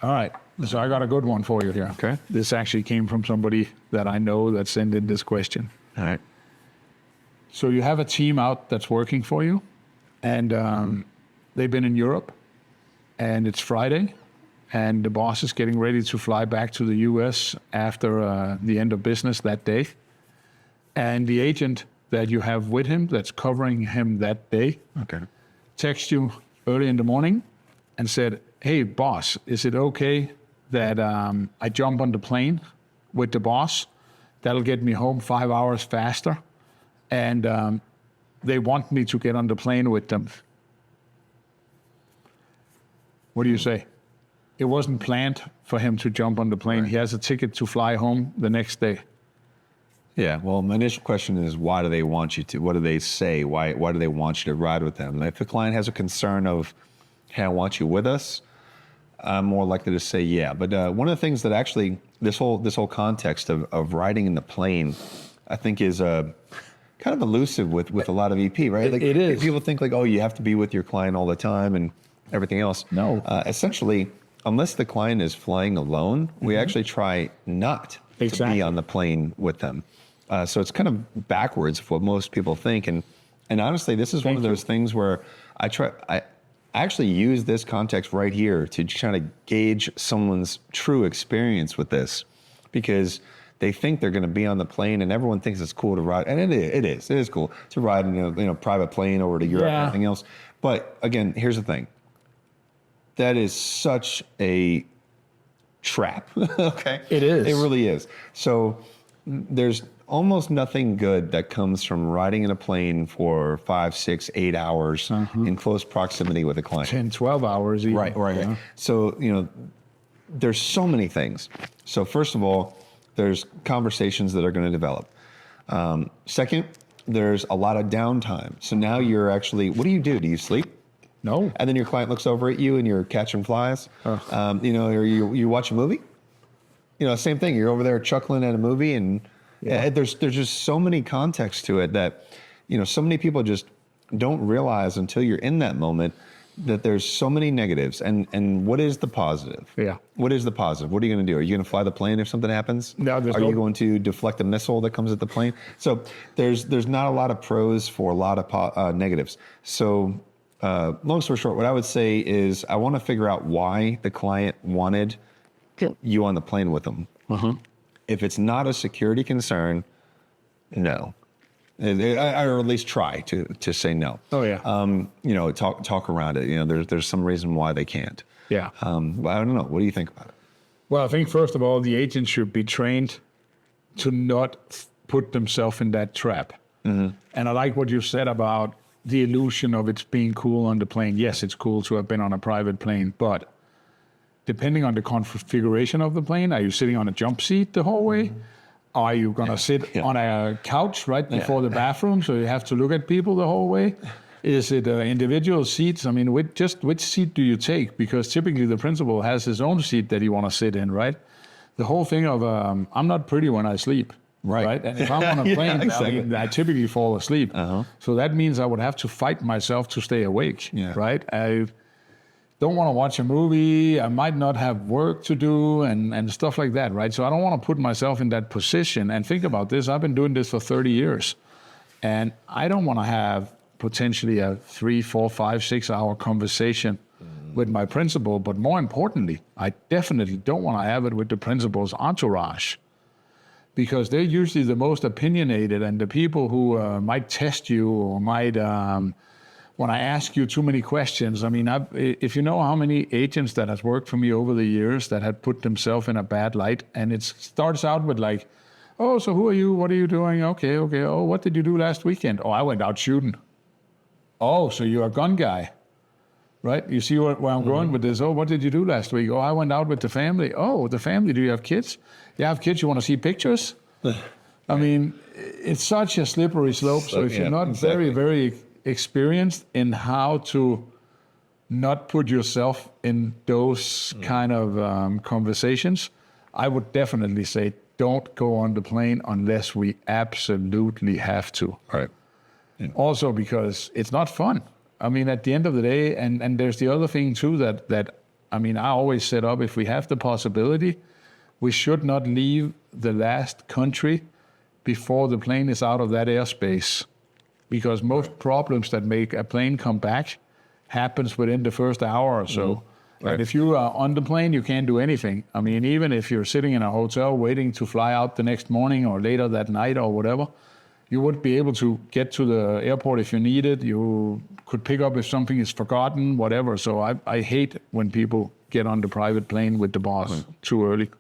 All right. So I got a good one for you here. Okay. This actually came from somebody that I know that sent in this question. All right. So you have a team out that's working for you, and they've been in Europe, and it's Friday, and the boss is getting ready to fly back to the U.S. after the end of business that day. And the agent that you have with him, that's covering him that day, texts you early in the morning and said, hey, boss, is it okay that I jump on the plane with the boss? That'll get me home 5 hours faster. And they want me to get on the plane with them. What do you say? It wasn't planned for him to jump on the plane. Right. He has a ticket to fly home the next day. Yeah, well, my initial question is, why do they want you to? What do they say? Why do they want you to ride with them? If the client has a concern of, hey, I want you with us, I'm more likely to say yeah. But one of the things that actually, this whole context of riding in the plane, I think is kind of elusive with a lot of EP, right? Like, it is. People think like, oh, you have to be with your client all the time and everything else. No. Essentially, unless the client is flying alone, we actually try not to be on the plane with them. So it's kind of backwards of what most people think. And honestly, this is one of those things where I actually use this context right here to try to gauge someone's true experience with this, because they think they're going to be on the plane, and everyone thinks it's cool to ride, and it is cool to ride in a private plane over to Europe and everything else. But again, here's the thing: that is such a trap. Okay, it is. It really is. So there's almost nothing good that comes from riding in a plane for 5, 6, 8 hours in close proximity with a client. 10, 12 hours even. Right. Yeah. So, there's so many things. So first of all, there's conversations that are going to develop. Second, there's a lot of downtime. So now you're actually, what do? Do you sleep? No. And then your client looks over at you and you're catching flies. Or you watch a movie. Same thing. You're over there chuckling at a movie, and there's just so many contexts to it that, so many people just don't realize until you're in that moment that there's so many negatives. And what is the positive? Yeah. What is the positive? What are you going to do? Are you going to fly the plane if something happens? No, Are you going to deflect a missile that comes at the plane? So there's not a lot of pros for a lot of negatives. So long story short, what I would say is I want to figure out why the client wanted you on the plane with them. If it's not a security concern, no. Or at least try to say no. Oh yeah. Talk around it. There's some reason why they can't. Yeah. But I don't know. What do you think about it? Well, I think first of all, the agent should be trained to not put themselves in that trap. And I like what you said about the illusion of it being cool on the plane. Yes, it's cool to have been on a private plane, but depending on the configuration of the plane, are you sitting on a jump seat the whole way? Are you going to sit on a couch right before the bathroom, so you have to look at people the whole way? Is it individual seats? I mean, which seat do you take? Because typically the principal has his own seat that you want to sit in, right? The whole thing of I'm not pretty when I sleep, right? And if I'm on a plane, I typically fall asleep. So that means I would have to fight myself to stay awake, right? I don't want to watch a movie, I might not have work to do and stuff like that, right? So I don't want to put myself in that position. And think about this, I've been doing this for 30 years. And I don't want to have potentially a 3, 4, 5, 6 hour conversation with my principal. But more importantly, I definitely don't want to have it with the principal's entourage, because they're usually the most opinionated and the people who might test you or might... when I ask you too many questions, I mean, if you know how many agents that has worked for me over the years that had put themselves in a bad light, and it starts out with like, oh, so who are you? What are you doing? Okay. Oh, what did you do last weekend? Oh, I went out shooting. Oh, so you're a gun guy, right? You see where I'm going with this? Oh, what did you do last week? Oh, I went out with the family. Oh, the family, do you have kids? You have kids, you want to see pictures? I mean, it's such a slippery slope. So if you're not very, very experienced in how to not put yourself in those kind of conversations, I would definitely say don't go on the plane unless we absolutely have to. Right. Yeah. Also because it's not fun. I mean, at the end of the day, and there's the other thing too that I mean, I always set up, if we have the possibility, we should not leave the last country before the plane is out of that airspace, because most problems that make a plane come back happens within the first hour or so. Right. And if you are on the plane, you can't do anything. I mean, even if you're sitting in a hotel waiting to fly out the next morning or later that night or whatever, you wouldn't be able to get to the airport if you need it. You could pick up if something is forgotten, whatever. So I hate when people get on the private plane with the boss too early.